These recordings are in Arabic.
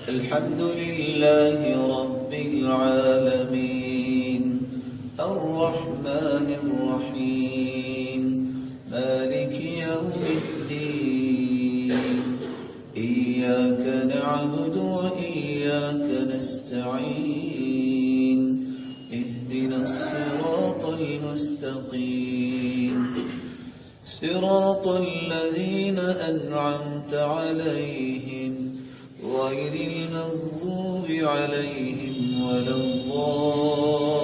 الحمد لله رب العالمين الرحمن الرحيم مالك يوم الدين إياك نعبد وإياك نستعين اهدنا الصراط المستقيم صراط الذين أنعمت عليهم غير المغضوب عليهم ولا الضالين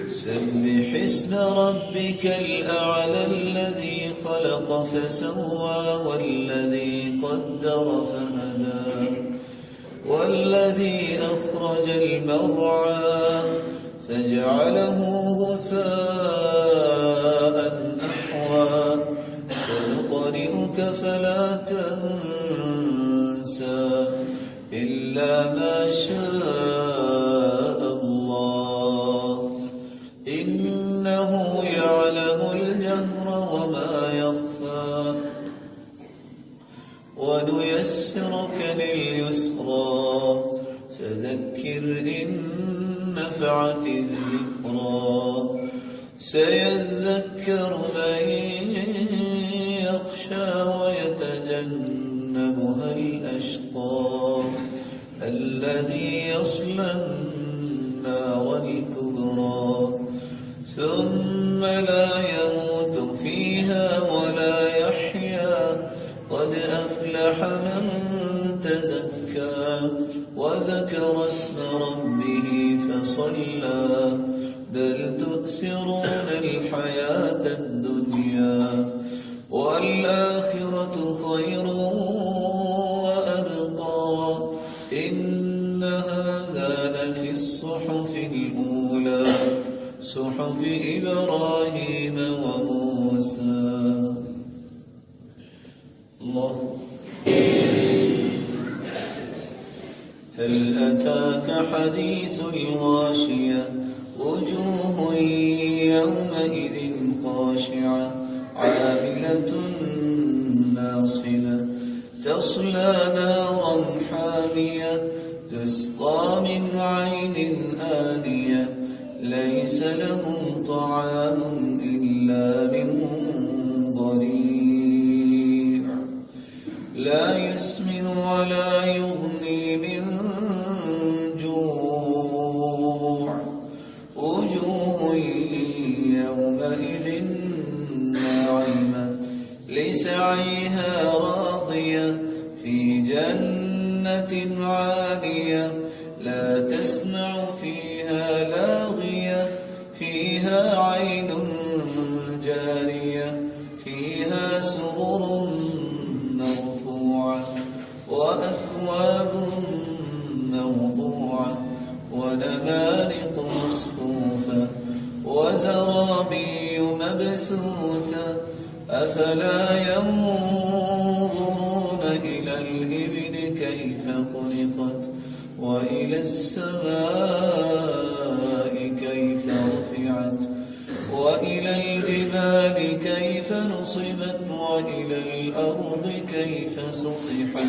سبح اسم ربك الأعلى الذي خلق فسوى والذي قدر فهدى والذي أخرج المرعى فجعله غثاء أحوى سنقرئك فلا تنسى إلا ما شاء الله إنه يعلم الجهر وما يخفى ونيسرك لليسرى فذكر إن نفعت الذكرى سيذكر من يخشى ويتجنبها الأشقى الذي يصلى النار الكبرى ثم لا يموت فيها ولا يحيا قد أفلح من تزكى وذكر اسم ربه فصلى بل تؤثرون الحياة الدنيا والآخرة خير وأبقى إن هذا لفي الصحف الأولى صحف إبراهيم وموسى. الله. هل أتاك حديث الغاشية وجوه يومئذ خاشعة عاملة ناصبة تصلى نارا حامية تسقى من عين آنية ليس لهم طعام إلا من ضريع لا يسمن ولا يغني من جوع وجوه يومئذ ناعمة لسعيها راضية في جنة عالية لا تسمع فيها لاغية فيها عين جارية فيها سرر مرفوعة وأكواب موضوعة ونمارق مصفوفة وزرابي مبثوثة أفلا ينظرون إلى الإبل كيف خلقت وإلى السماء كيف رفعت وإلى الجبال كيف نصبت وإلى الأرض كيف سطحت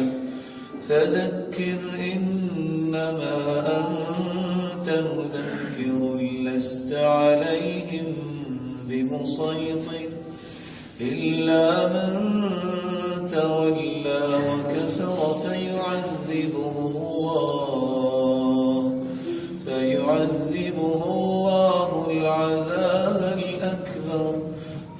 فذكر إنما أنت مذكر لست عليهم بمسيطر إلا من تولى وكفر فيعذبه الله العذاب الأكبر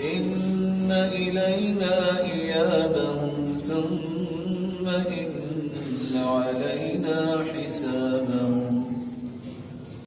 إن إلينا إيابهم ثم إن علينا حسابهم.